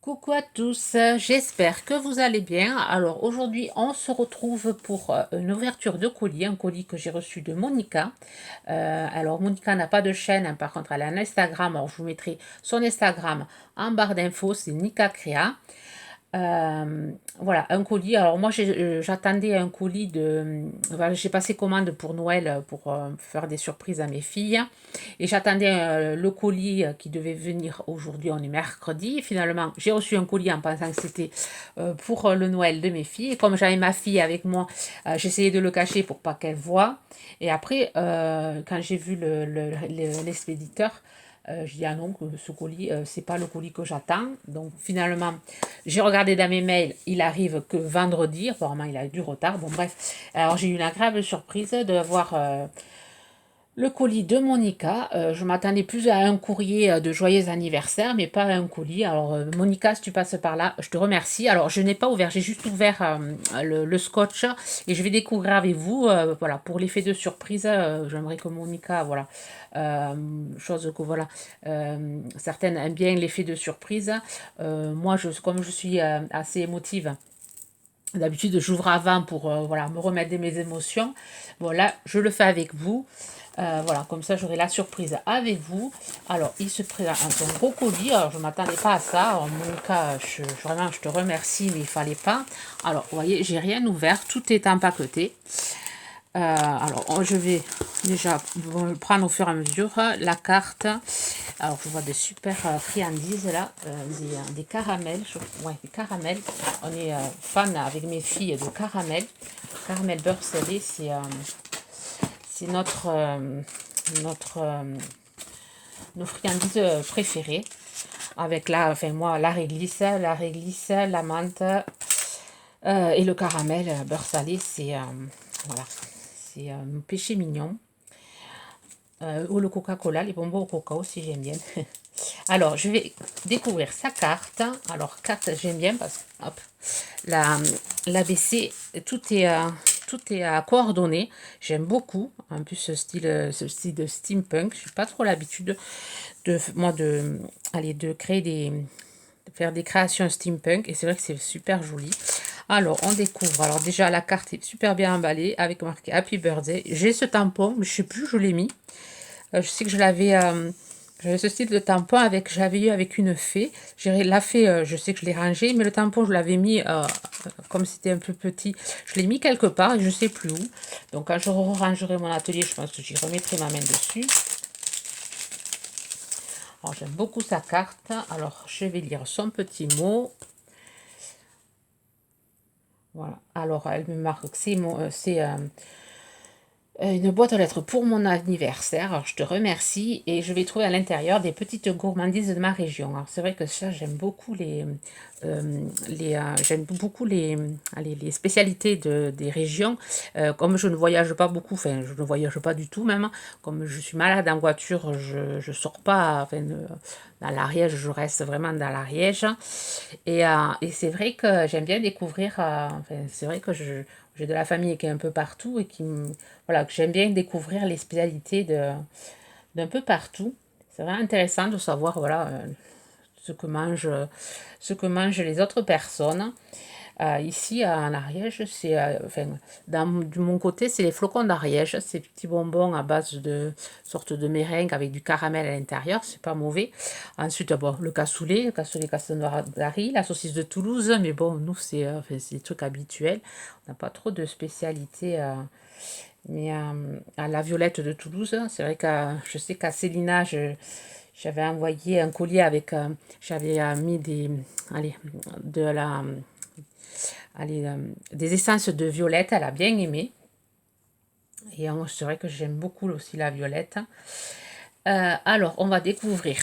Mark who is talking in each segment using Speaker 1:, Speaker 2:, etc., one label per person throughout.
Speaker 1: Coucou à tous, j'espère que vous allez bien. Alors aujourd'hui, on se retrouve pour une ouverture de colis, un colis que j'ai reçu de Monica. Alors Monica n'a pas de chaîne, hein, par contre elle a un Instagram. Alors je vous mettrai son Instagram en barre d'infos, c'est Nika Créa. Voilà, un colis. Alors moi, j'attendais un colis de... Voilà, j'ai passé commande pour Noël pour faire des surprises à mes filles. Et j'attendais le colis qui devait venir aujourd'hui, on est mercredi. Et finalement, j'ai reçu un colis en pensant que c'était pour le Noël de mes filles. Et comme j'avais ma fille avec moi, j'essayais de le cacher pour pas qu'elle voie. Et après, quand j'ai vu l'expéditeur, je dis ah non, que ce colis, c'est pas le colis que j'attends. Donc finalement, j'ai regardé dans mes mails, il arrive que vendredi. Apparemment, il a eu du retard. Bon, bref. Alors j'ai eu une agréable surprise de voir le colis de Monica. Je m'attendais plus à un courrier de joyeux anniversaire, mais pas à un colis. Alors, Monica, si tu passes par là, je te remercie. Alors, je n'ai pas ouvert, j'ai juste ouvert le scotch et je vais découvrir avec vous. Voilà, pour l'effet de surprise, j'aimerais que Monica, voilà, chose que voilà, certaines aiment bien l'effet de surprise. Moi, comme je suis assez émotive, d'habitude, j'ouvre avant pour voilà, me remettre de mes émotions. Voilà, je le fais avec vous. Voilà, comme ça j'aurai la surprise avec vous. Alors, il se présente un gros colis. Alors, je ne m'attendais pas à ça. Alors, Monica, vraiment, je te remercie, mais il fallait pas. Alors, vous voyez, j'ai rien ouvert. Tout est empaqueté. Alors, je vais déjà prendre au fur et à mesure la carte. Alors, je vois des super friandises là, des caramels. Ouais, des caramels. On est fan avec mes filles de caramel. Caramel beurre salé, c'est nos friandises préférées. Avec enfin moi, la réglisse, la menthe et le caramel beurre salé, voilà, c'est mon péché mignon. Ou le Coca-Cola, les bonbons au coca aussi, j'aime bien. Alors, je vais découvrir sa carte. Alors, carte, j'aime bien parce que hop, l'ABC, tout est coordonné. J'aime beaucoup. En plus, ce style de steampunk, je n'ai pas trop l'habitude de créer de faire des créations steampunk. Et c'est vrai que c'est super joli. Alors, on découvre. Alors, déjà, la carte est super bien emballée avec marqué Happy Birthday. J'ai ce tampon, mais je ne sais plus où je l'ai mis. Je sais que j'avais ce style de tampon j'avais eu avec une fée. La fée, je sais que je l'ai rangé, mais le tampon, je l'avais mis, comme c'était un peu petit, je l'ai mis quelque part et je ne sais plus où. Donc, quand je rangerai mon atelier, je pense que j'y remettrai ma main dessus. Alors, j'aime beaucoup sa carte. Alors, je vais lire son petit mot. Voilà. Alors, elle me marque que c'est une boîte aux lettres pour mon anniversaire. Alors, je te remercie et je vais trouver à l'intérieur des petites gourmandises de ma région. Alors, c'est vrai que ça, j'aime beaucoup j'aime beaucoup les spécialités des régions. Comme je ne voyage pas beaucoup, enfin, je ne voyage pas du tout même. Comme je suis malade en voiture, je ne sors pas. Enfin, dans l'Ariège, je reste vraiment dans l'Ariège. Et c'est vrai que j'aime bien découvrir. Enfin, c'est vrai que j'ai de la famille qui est un peu partout et voilà, que j'aime bien découvrir les spécialités d'un peu partout. C'est vraiment intéressant de savoir voilà, ce que ce que mangent les autres personnes. Ici, en Ariège, enfin, de mon côté, c'est les flocons d'Ariège, ces petits bonbons à base de sorte de meringue avec du caramel à l'intérieur, c'est pas mauvais. Ensuite, bon, le cassoulet Castelnaudary, la saucisse de Toulouse, mais bon, nous, enfin, c'est des trucs habituels. On n'a pas trop de spécialités. Mais à la Violette de Toulouse, c'est vrai que je sais qu'à Célina, j'avais envoyé un collier avec, j'avais mis allez, de la, allez, des essences de violette, elle a bien aimé. Et c'est vrai que j'aime beaucoup aussi la violette. Alors, on va découvrir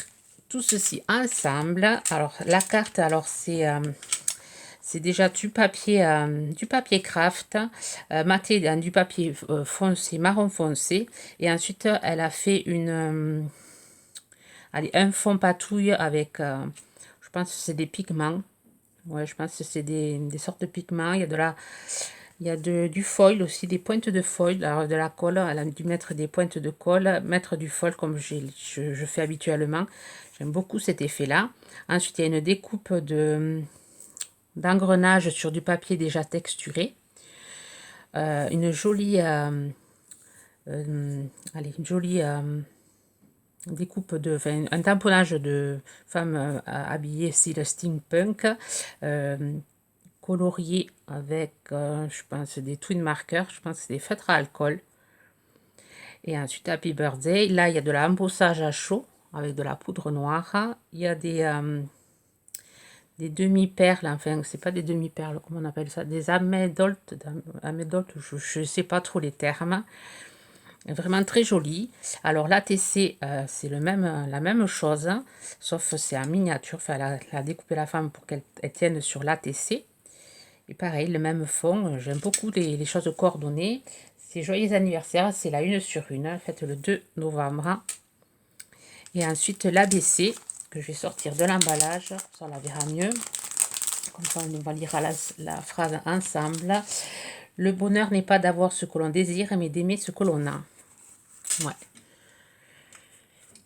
Speaker 1: tout ceci ensemble. Alors, la carte, alors c'est déjà du papier craft, maté dans du papier foncé, marron foncé. Et ensuite, elle a fait allez, un fond patouille avec, je pense que c'est des pigments. Ouais, je pense que c'est des sortes de pigments. Il y a du foil aussi, des pointes de foil, alors de la colle. Elle a dû mettre des pointes de colle, mettre du foil comme je fais habituellement. J'aime beaucoup cet effet-là. Ensuite, il y a une découpe d'engrenage sur du papier déjà texturé. Une jolie, allez, une jolie découpe enfin, un tamponnage de femme habillée style steampunk, colorié avec, je pense, des twin markers, je pense que c'est des feutres à alcool. Et ensuite, Happy Birthday. Là, il y a de l'embossage à chaud avec de la poudre noire. Il y a des demi-perles, enfin, c'est pas des demi-perles, comment on appelle ça, des amédoltes, je ne sais pas trop les termes. Vraiment très joli. Alors l'ATC, c'est la même chose, hein, sauf c'est en miniature. Enfin, elle a découpé la femme pour qu'elle tienne sur l'ATC. Et pareil, le même fond. J'aime beaucoup les choses coordonnées. C'est joyeux anniversaire, c'est la 1/1, faite le 2 novembre. Et ensuite l'ABC, que je vais sortir de l'emballage, ça on la verra mieux. Comme ça, on va lire la phrase ensemble. Le bonheur n'est pas d'avoir ce que l'on désire, mais d'aimer ce que l'on a. Ouais.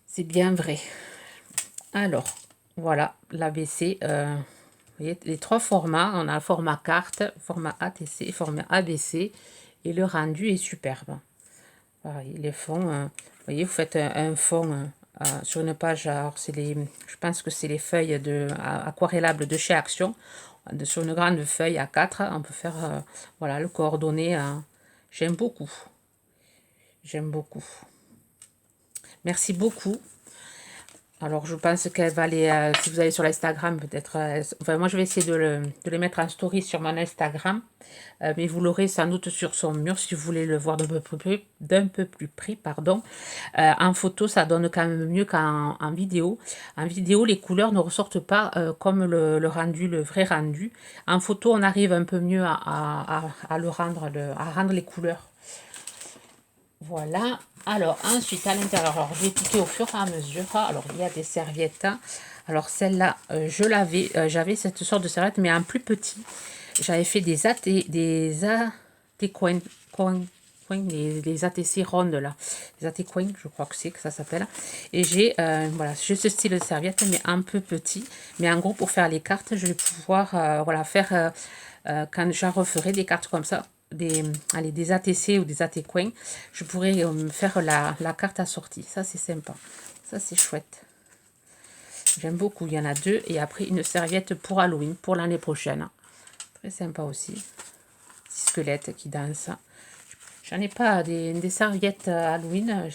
Speaker 1: C'est bien vrai. Alors, voilà, l'ABC. Vous voyez, les trois formats. On a le format carte, format ATC, format ABC. Et le rendu est superbe. Pareil, les fonds. Vous voyez, vous faites un fond sur une page. Alors, je pense que c'est les feuilles aquarellables de chez Action. Sur une grande feuille A4, on peut faire voilà, le coordonné. J'aime beaucoup. J'aime beaucoup. Merci beaucoup. Alors, je pense qu'elle va aller, si vous allez sur l'Instagram, peut-être, enfin, moi, je vais essayer de les mettre en story sur mon Instagram, mais vous l'aurez sans doute sur son mur, si vous voulez le voir d'un peu plus près, pardon. En photo, ça donne quand même mieux qu'en vidéo. En vidéo, les couleurs ne ressortent pas comme le rendu, le vrai rendu. En photo, on arrive un peu mieux à rendre les couleurs. Voilà. Alors, ensuite, à l'intérieur, alors, j'ai piqué au fur et à mesure. Alors, il y a des serviettes. Alors, celle-là, j'avais cette sorte de serviette, mais en plus petit. J'avais fait des AT-coins, les ATC rondes, là. Les AT-coins, je crois que ça s'appelle. Et voilà, j'ai ce style de serviette, mais un peu petit. Mais en gros, pour faire les cartes, je vais pouvoir, voilà, faire, quand j'en referai des cartes comme ça, des ATC ou des AT-coins, je pourrais me faire la carte assortie. Ça, c'est sympa. Ça, c'est chouette. J'aime beaucoup. Il y en a deux. Et après, une serviette pour Halloween, pour l'année prochaine. Très sympa aussi. Petit squelette qui danse. J'en ai pas des serviettes Halloween.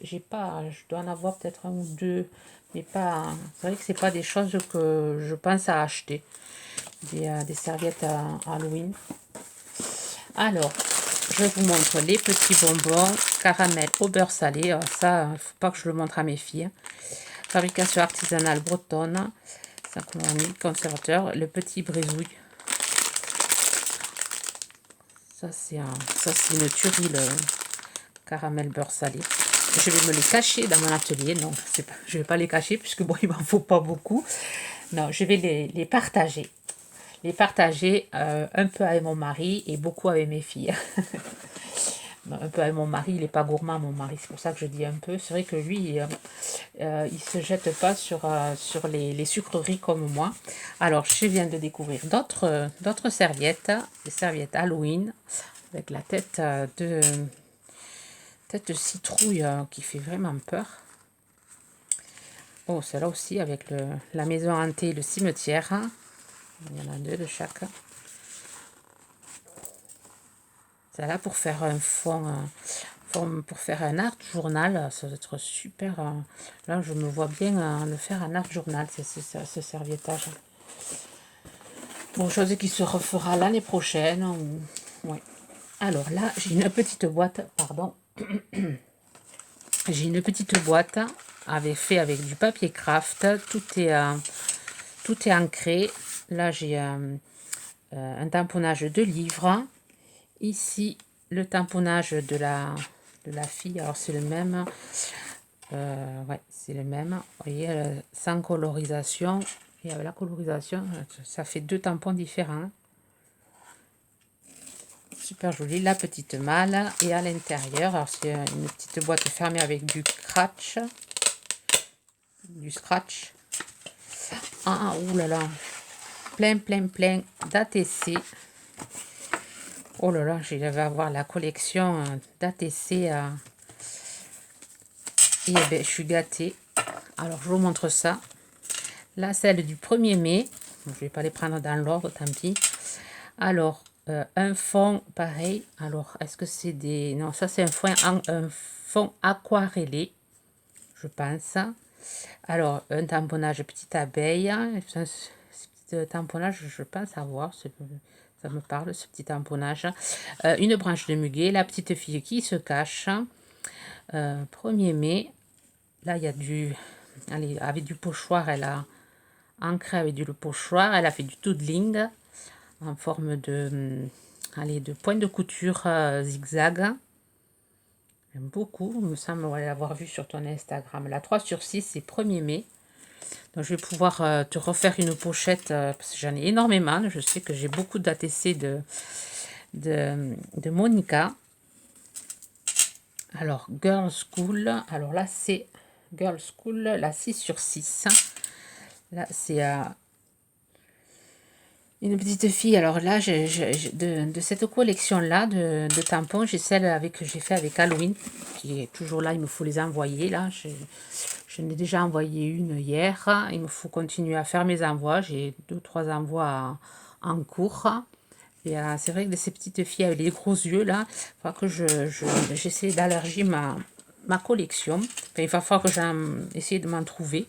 Speaker 1: J'ai pas. Je dois en avoir peut-être un ou deux. Mais pas. C'est vrai que c'est pas des choses que je pense à acheter. Des serviettes Halloween. Alors, je vous montre les petits bonbons caramel au beurre salé. Alors ça, il ne faut pas que je le montre à mes filles. Fabrication artisanale bretonne. 5 conservateur. Le petit brézouille. Ça, c'est une tuerie, le caramel beurre salé. Je vais me les cacher dans mon atelier. Non, je ne vais pas les cacher puisque bon, il m'en faut pas beaucoup. Non, je vais les partager. Les partager un peu avec mon mari et beaucoup avec mes filles. Un peu avec mon mari, il n'est pas gourmand, mon mari, c'est pour ça que je dis un peu. C'est vrai que lui, il ne se jette pas sur les sucreries comme moi. Alors, je viens de découvrir d'autres serviettes, des serviettes Halloween, avec la tête de citrouille qui fait vraiment peur. Oh, celle-là aussi, avec la maison hantée et le cimetière. Il y en a deux de chaque. Celle-là pour faire un fond, pour faire un art journal, ça va être super. Là, je me vois bien le faire en art journal, ce serviettage. Bon, chose qui se refera l'année prochaine. Ouais. Alors là, j'ai une petite boîte, pardon. J'ai une petite boîte fait avec du papier craft. Tout est ancré. Là, j'ai un tamponnage de livres. Ici, le tamponnage de la fille. Alors, c'est le même. Ouais, c'est le même. Vous voyez, sans colorisation. Et avec la colorisation, ça fait deux tampons différents. Super joli. La petite malle. Et à l'intérieur, alors c'est une petite boîte fermée avec du scratch. du scratch. Ah, oulala, plein d'ATC. Oh là là, je vais avoir la collection d'ATC. Et ben, je suis gâtée. Alors, je vous montre ça. Là, celle du 1er mai. Je ne vais pas les prendre dans l'ordre, tant pis. Alors, un fond pareil. Alors, est-ce que c'est des... Non, ça, c'est un fond aquarellé, je pense. Alors, un tamponnage petite abeille. Ce petit tamponnage, je pense avoir. Ça me parle, ce petit tamponnage. Une branche de muguet. La petite fille qui se cache. 1er mai. Là, il y a du... Allez, avec du pochoir, elle a ancré avec du pochoir. Elle a fait du doodling en forme de... Allez, de point de couture zigzag. J'aime beaucoup. Il me semble l'avoir vu sur ton Instagram. La 3/6, c'est 1er mai. Donc, je vais pouvoir te refaire une pochette parce que j'en ai énormément. Je sais que j'ai beaucoup d'ATC de Monica. Alors, Girl School. Alors là, c'est Girl School, la 6/6. Là, c'est une petite fille. Alors là, de cette collection-là de tampons, j'ai celle que j'ai fait avec Halloween, qui est toujours là. Il me faut les envoyer. Là, je n'ai déjà envoyé une hier. Il me faut continuer à faire mes envois. J'ai 2-3 envois en cours. Et c'est vrai que ces petites filles avec les gros yeux, là, il va falloir que j'essaie d'élargir ma collection. Enfin, il va falloir que j'essaie de m'en trouver.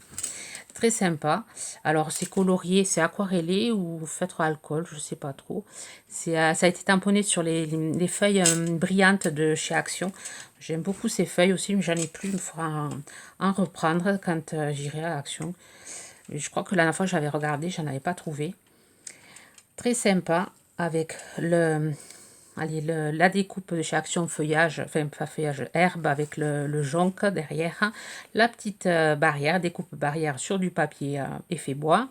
Speaker 1: Très sympa. Alors, c'est colorié, c'est aquarellé ou feutre à alcool, je ne sais pas trop. Ça a été tamponné sur les feuilles brillantes de chez Action. J'aime beaucoup ces feuilles aussi, mais j'en ai plus. Il me faudra en reprendre quand j'irai à Action. Je crois que la dernière fois que j'avais regardé, j'en avais pas trouvé. Très sympa avec la découpe de chez Action feuillage, enfin pas feuillage, herbe avec le jonc derrière, la petite barrière, découpe barrière sur du papier effet bois.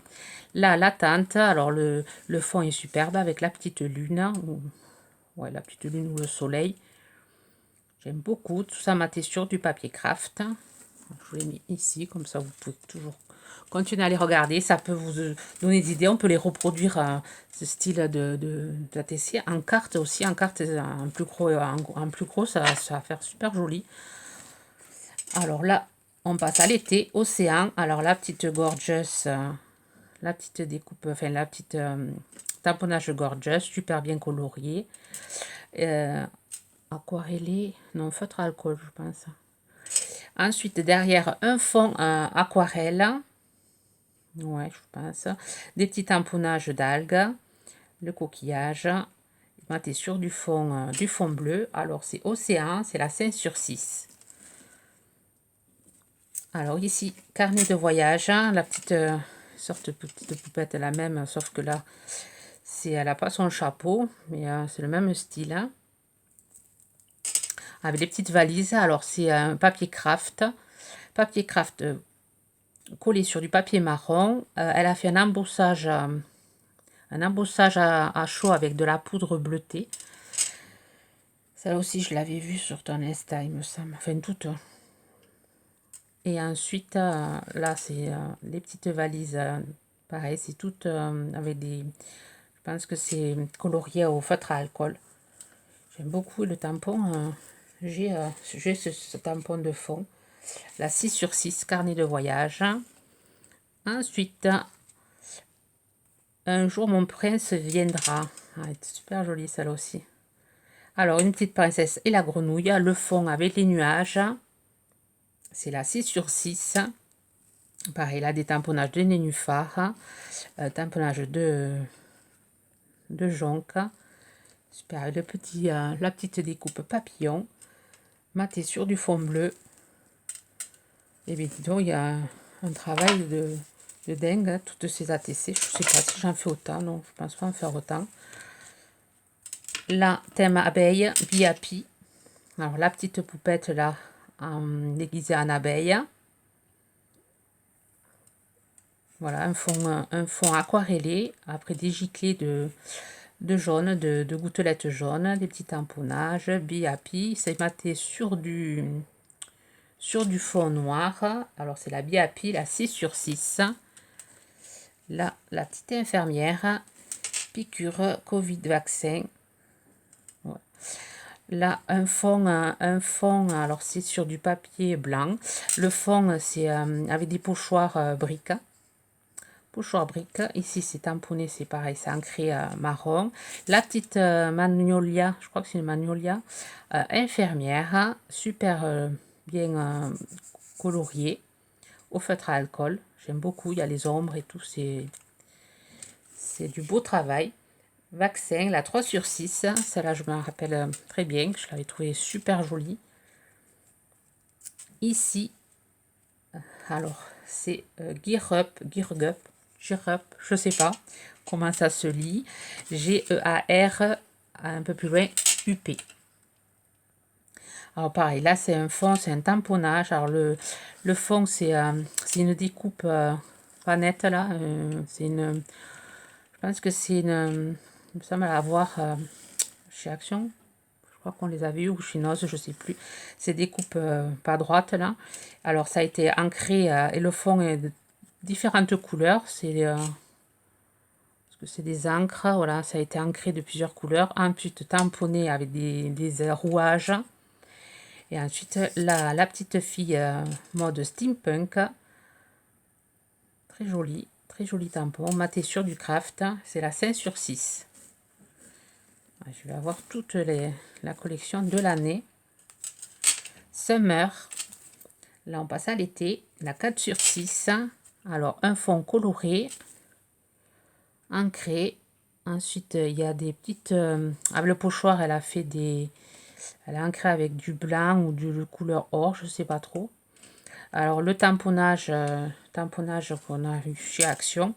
Speaker 1: Là, la tente, alors le fond est superbe avec la petite lune, la petite lune ou le soleil. J'aime beaucoup, tout ça maté sur du papier craft. Je vous l'ai mis ici, comme ça vous pouvez toujours continuez à les regarder, ça peut vous donner des idées. On peut les reproduire, ce style d'ATC en carte aussi, en carte en plus gros, ça va faire super joli. Alors là, on passe à l'été, océan. Alors la petite gorgeous, la petite découpe, enfin la petite tamponnage gorgeous, super bien colorié. Aquarellé, non, feutre à alcool, je pense. Ensuite, derrière, un fond aquarelle. Ouais, je pense. Des petits tamponnages d'algues, le coquillage. Maté sur du fond bleu. Alors, c'est océan, c'est la 5/6. Alors, ici, carnet de voyage. La petite sorte de petite poupette, la même, sauf que là, elle n'a pas son chapeau, mais c'est le même style. Avec des petites valises. Alors, c'est un papier craft. Papier craft collé sur du papier marron. Elle a fait un embossage à chaud avec de la poudre bleutée. Ça aussi, je l'avais vu sur ton Insta, il me semble. Enfin, toutes. Et ensuite, là, c'est les petites valises. Pareil, c'est toutes avec des... Je pense que c'est colorié au feutre à alcool. J'aime beaucoup le tampon. J'ai ce tampon de fond. La 6/6, carnet de voyage. Ensuite, un jour, mon prince viendra. C'est super joli, celle aussi. Alors, une petite princesse et la grenouille. Le fond avec les nuages. C'est la 6/6. Pareil, là, des tamponnages de nénuphar. Tamponnage de jonc. Super, la petite découpe papillon. Maté sur du fond bleu. Et bien, dis donc, il y a un travail de dingue, hein, toutes ces ATC. Je ne sais pas si j'en fais autant, non, je pense pas en faire autant. Là, thème abeille, Be Happy. Alors, la petite poupette, là, déguisée en abeille. Voilà, un fond aquarellé, après des giclées de jaune, de gouttelettes jaunes, des petits tamponnages, Be Happy. C'est maté sur du sur du fond noir. Alors c'est la Biapi, la 6 sur 6. Là, la petite infirmière, piqûre, Covid vaccin. Ouais. Là, un fond, alors c'est sur du papier blanc. Le fond, c'est avec des pochoirs briques. Pochoir brique. Ici, c'est tamponné, c'est pareil, c'est ancré marron. La petite magnolia, je crois que c'est une magnolia infirmière, super bien coloriée, au feutre à alcool. J'aime beaucoup, il y a les ombres et tout, c'est du beau travail. Vaccin, la 3 sur 6, celle-là, je me rappelle très bien, je l'avais trouvée super jolie. Ici, alors, c'est Gear Up, je sais pas comment ça se lit. G-E-A-R, un peu plus loin, U-P. Alors pareil, là c'est un fond, c'est un tamponnage. Alors le fond, c'est une découpe pas nette là. Je pense que c'est une, il me semble avoir chez Action. Je crois qu'on les avait eu ou chinoises, je sais plus. C'est des coupes pas droites là. Alors ça a été ancré et le fond est de différentes couleurs. C'est des encres, voilà, ça a été ancré de plusieurs couleurs. Ensuite tamponné avec des rouages. Et ensuite la petite fille mode steampunk. Très joli tampon. Maté sur du craft. C'est la 5 sur 6. Je vais avoir toute la collection de l'année. Summer. Là, on passe à l'été. La 4 sur 6. Alors, un fond coloré, ancré. Ensuite, il y a des petites... avec le pochoir, elle a fait des... Elle a ancré avec du blanc ou du couleur or, je sais pas trop. Alors, le tamponnage qu'on a eu chez Action.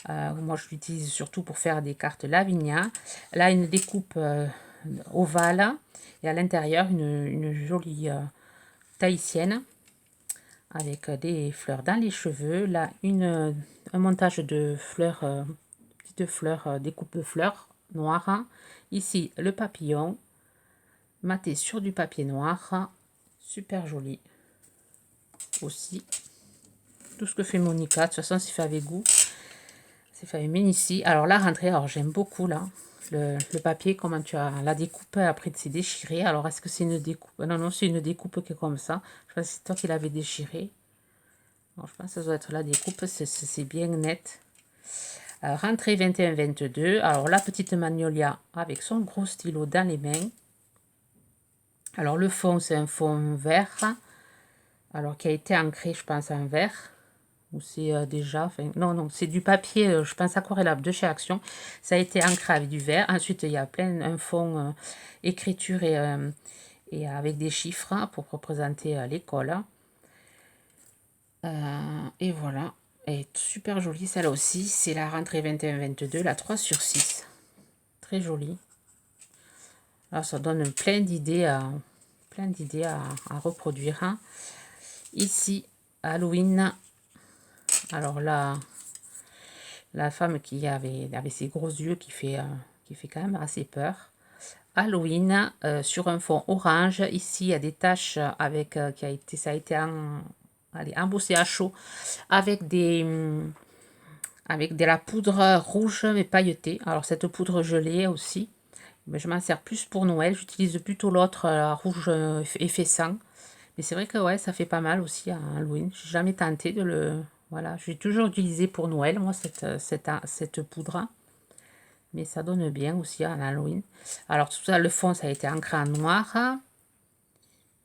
Speaker 1: Moi, je l'utilise surtout pour faire des cartes Lavinia. Là, une découpe ovale. Et à l'intérieur, une jolie tahitienne avec des fleurs dans les cheveux. Là, un montage de fleurs, petites fleurs, découpe de fleurs noires. Ici, le papillon, maté sur du papier noir. Super joli aussi. Tout ce que fait Monica, de toute façon, c'est fait avec goût. C'est fait avec Ménici. Alors, la rentrée, alors j'aime beaucoup là. Le papier, comment tu as la découpe, après c'est déchiré. Alors, est-ce que c'est une découpe? Non, non, c'est une découpe qui est comme ça. Je pense que c'est toi qui l'avais déchiré. Alors, je pense que ça doit être la découpe, c'est bien net. Rentrée 21-22. Alors, la petite Magnolia avec son gros stylo dans les mains. Alors, le fond, c'est un fond vert. Alors, qui a été ancré, je pense, en vert. Ou c'est déjà... Enfin, non, c'est du papier, je pense, aquarellable de chez Action. Ça a été ancré avec du vert. Ensuite, il y a un fond écriture et avec des chiffres pour représenter l'école. Et voilà. Elle est super jolie, celle-là aussi. C'est la rentrée 21-22, la 3 sur 6. Très jolie. Alors, ça donne plein d'idées à reproduire. Hein. Ici, Halloween. Alors là, la femme qui avait ses gros yeux qui fait quand même assez peur. Halloween sur un fond orange. Ici, il y a des taches avec ça a été embossé à chaud avec de la poudre rouge mais pailletée. Alors cette poudre gelée aussi, mais je m'en sers plus pour Noël. J'utilise plutôt l'autre rouge effet sang. Mais c'est vrai que ouais, ça fait pas mal aussi à Halloween. J'ai jamais tenté de le... Voilà, j'ai toujours utilisé pour Noël, moi, cette poudre. Mais ça donne bien aussi à Halloween. Alors tout ça, le fond, ça a été ancré en noir.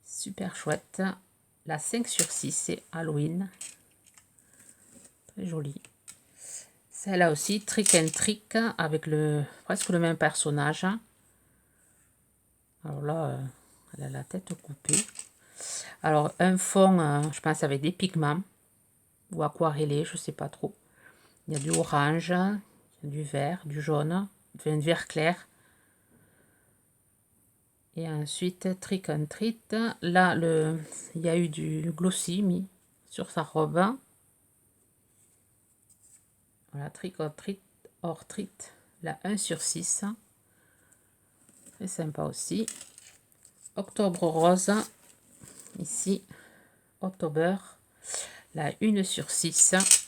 Speaker 1: Super chouette. La 5 sur 6, c'est Halloween. Très jolie. Celle-là aussi, Trick and Trick, avec presque le même personnage. Alors là, elle a la tête coupée. Alors, un fond, je pense, avec des pigments. Ou aquarellé, je sais pas trop. Il y a du orange, du vert, du jaune, du vert clair. Et ensuite, Trick and Treat. Là, il y a eu du glossy mis sur sa robe. Voilà, Trick or Treat, la 1 sur 6. Très sympa aussi. Octobre rose, ici. October, la 1/6.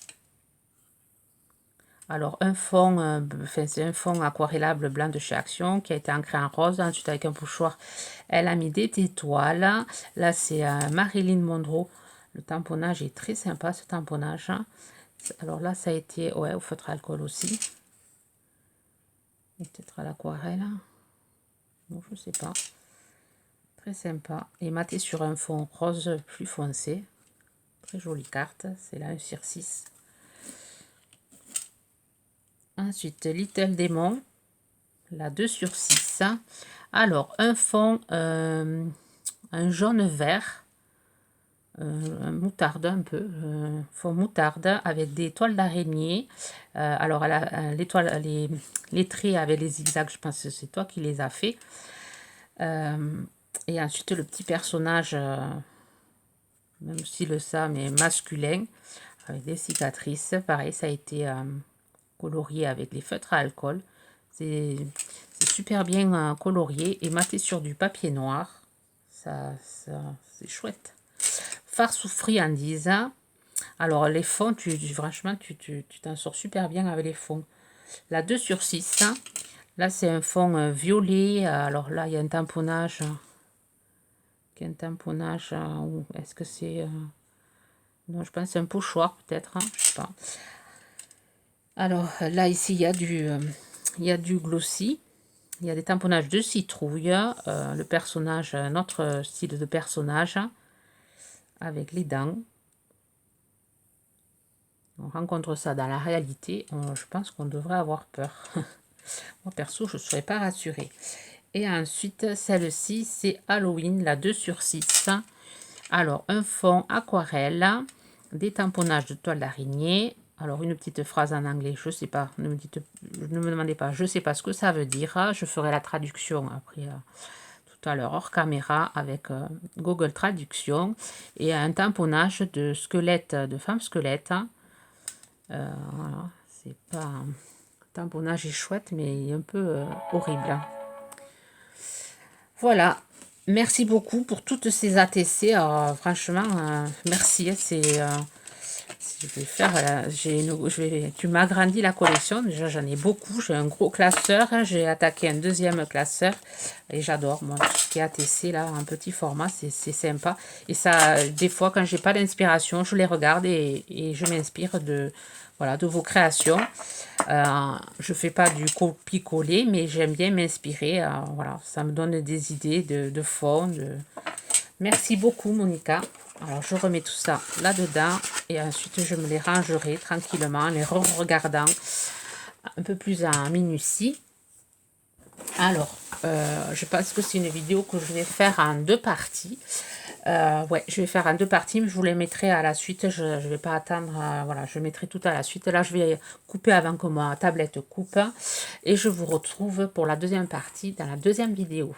Speaker 1: Alors un fond, c'est un fond aquarellable blanc de chez Action qui a été ancré en rose. Ensuite avec un pochoir, elle a mis des étoiles. Là c'est Marilyn Monroe. Le tamponnage est très sympa, ce tamponnage. Alors là ça a été ouais, au feutre à alcool aussi. Peut-être à l'aquarelle. Non, je sais pas. Très sympa. Et maté sur un fond rose plus foncé. Très jolie carte. C'est la 1/6. Ensuite, Little Demon, la 2/6. Alors, un fond, un jaune-vert, un moutarde un peu, fond moutarde avec des toiles d'araignée. Alors, l'étoile, les traits avec les zigzags, je pense que c'est toi qui les as fait. Et ensuite, le petit personnage, même si le ça, mais masculin, avec des cicatrices. Pareil, ça a été colorié avec les feutres à alcool. C'est super bien colorié et maté sur du papier noir. Ça c'est chouette. Farce ou friandise. Alors les fonds, franchement, tu t'en sors super bien avec les fonds. La 2/6. Là, c'est un fond violet. Alors là, il y a un tamponnage. Est-ce que c'est... non, je pense que c'est un pochoir peut-être. Hein, je sais pas. Alors là, ici, il y a du glossy. Il y a des tamponnages de citrouille. Le personnage, notre style de personnage. Avec les dents. On rencontre ça dans la réalité. Je pense qu'on devrait avoir peur. Moi, perso, je ne serais pas rassurée. Et ensuite, celle-ci, c'est Halloween, la 2/6. Alors, un fond aquarelle, des tamponnages de toile d'araignée. Alors, une petite phrase en anglais, je ne sais pas, ne me demandez pas, je ne sais pas ce que ça veut dire. Je ferai la traduction après, tout à l'heure, hors caméra, avec Google Traduction. Et un tamponnage de squelette, de femme squelette. Voilà, c'est pas... Le tamponnage est chouette, mais il est un peu horrible. Voilà. Merci beaucoup pour toutes ces ATC. Franchement, merci. Je vais faire, tu m'as agrandi la collection. Déjà, j'en ai beaucoup. J'ai un gros classeur. J'ai attaqué un deuxième classeur. Et j'adore, moi, tout ce qui est ATC, là, en petit format, c'est sympa. Et ça, des fois, quand j'ai pas d'inspiration, je les regarde et je m'inspire de, voilà, de vos créations. Je fais pas du copier-coller, mais j'aime bien m'inspirer. Voilà, ça me donne des idées de fond. Merci beaucoup, Monica. Alors, je remets tout ça là-dedans et ensuite, je me les rangerai tranquillement en les regardant un peu plus en minutie. Alors, je pense que c'est une vidéo que je vais faire en 2 parties. Ouais, je vais faire en 2 parties, mais je vous les mettrai à la suite. Je ne vais pas attendre, voilà, je mettrai tout à la suite. Là, je vais couper avant que ma tablette coupe. Et je vous retrouve pour la deuxième partie dans la deuxième vidéo.